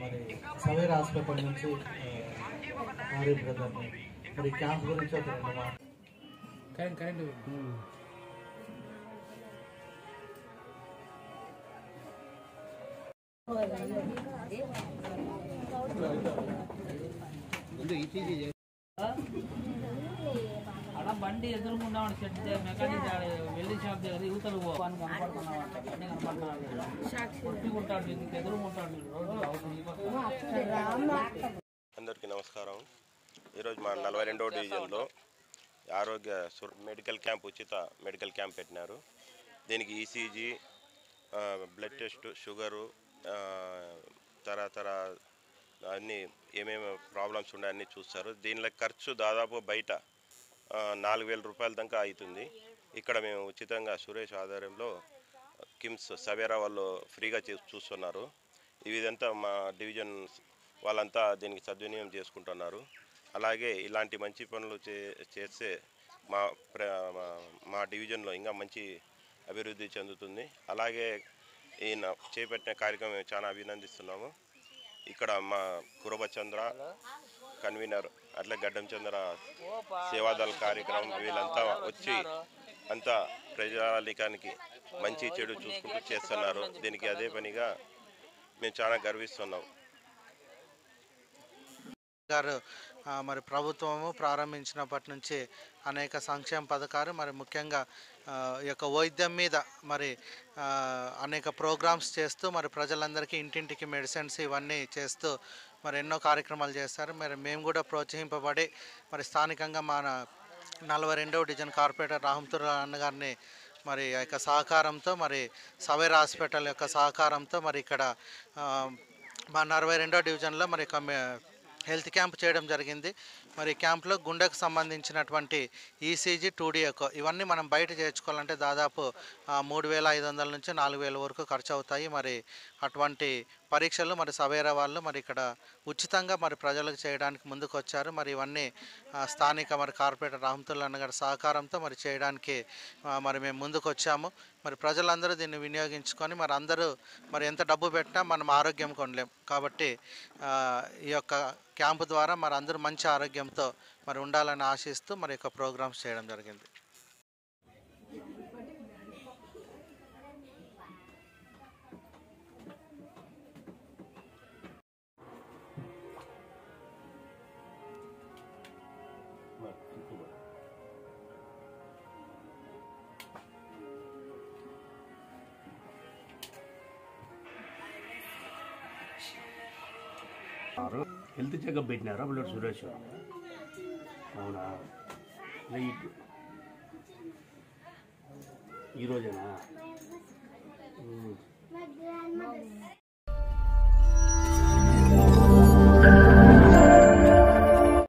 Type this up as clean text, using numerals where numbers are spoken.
మరి సవేర్ హాస్పిటల్ నుంచి ఆర్య బ్రదర్ని మరి క్యాంప్ గురించి ఒక 2 మాటలు. కరెంట్ అలా బండి ఎదురుకుండా సెట్ మెకానిక్ వెల్డింగ్ షాప్ దగ్గర యువతలు పోని కనపడుతున్నామంట బండి కనపడుతున్నాడు కొట్టుకుంటాడు ఇందుకు ఎదురుకుంటాడు. అందరికీ నమస్కారం. ఈరోజు మా 42వ డివిజన్లో ఆరోగ్య మెడికల్ క్యాంప్ ఉచిత మెడికల్ క్యాంప్ పెట్టినారు. దీనికి ఈసీజీ, బ్లడ్ టెస్ట్, షుగరు, తరతర అన్నీ ఏమేమి ప్రాబ్లమ్స్ ఉన్నాయి అన్నీ చూస్తారు. దీనిలో ఖర్చు దాదాపు బయట 4,000 రూపాయల దాకా అవుతుంది. ఇక్కడ మేము ఉచితంగా సురేష్ ఆధ్వర్యంలో కిమ్స్ సవేరా వాళ్ళు ఫ్రీగా చూస్తున్నారు. ఇదంతా మా డివిజన్ వాళ్ళంతా దీనికి సద్వినియోగం చేసుకుంటున్నారు. అలాగే ఇలాంటి మంచి పనులు చేస్తే మా డివిజన్లో ఇంకా మంచి అభివృద్ధి చెందుతుంది. అలాగే ఈయన చేపట్టిన కార్యక్రమం చాలా అభినందిస్తున్నాము. ఇక్కడ మా కురబచంద్ర కన్వీనర్, అట్లా గడ్డం చంద్ర సేవాదళ కార్యక్రమం వీళ్ళంతా వచ్చి అంతా ప్రజానికానికి మంచి చెడు చూసుకుంటూ చేస్తున్నారు. దీనికి అదే పనిగా మేము చాలా గర్విస్తున్నాం. గారు మరి ప్రభుత్వము ప్రారంభించినప్పటి నుంచి అనేక సంక్షేమ పథకాలు మరి ముఖ్యంగా ఈ యొక్క వైద్యం మీద మరి అనేక ప్రోగ్రామ్స్ చేస్తూ మరి ప్రజలందరికీ ఇంటింటికి మెడిసిన్స్ ఇవన్నీ చేస్తూ మరి ఎన్నో కార్యక్రమాలు చేస్తారు. మరి మేము కూడా ప్రోత్సహింపబడి మరి స్థానికంగా మన 42వ డివిజన్ కార్పొరేటర్ రాహంతుర్ల అన్నగారిని మరి ఆ యొక్క సహకారంతో మరి సవేర్ హాస్పిటల్ యొక్క సహకారంతో మరి ఇక్కడ మా 42వ డివిజన్లో మరి హెల్త్ క్యాంప్ చేయడం జరిగింది. మరి క్యాంప్లో గుండెకు సంబంధించినటువంటి ఈసీజీ, 2D ఎకో ఇవన్నీ మనం బయట చేర్చుకోవాలంటే దాదాపు 3,500 నుంచి 4,000 వరకు ఖర్చు అవుతాయి. మరి అటువంటి పరీక్షలు మరి సవేరా వాళ్ళు మరి ఇక్కడ ఉచితంగా మరి ప్రజలకు చేయడానికి ముందుకు వచ్చారు. మరి ఇవన్నీ స్థానిక మరి కార్పొరేటర్ రాహంతుల్లా అన్నగారి సహకారంతో మరి చేయడానికి మరి మేము ముందుకు వచ్చాము. మరి ప్రజలందరూ దీన్ని వినియోగించుకొని మరి అందరూ మరి ఎంత డబ్బు పెట్టినా మనం ఆరోగ్యం కొనలేం. కాబట్టి ఈ యొక్క క్యాంపు ద్వారా మరి అందరూ మంచి ఆరోగ్యంతో మరి ఉండాలని ఆశిస్తూ మరి యొక్క ప్రోగ్రామ్స్ చేయడం జరిగింది. హెల్త్ చెకప్ పెట్టినారా బ్లడ్ సురేష్? అవునా? ఈరోజేనా?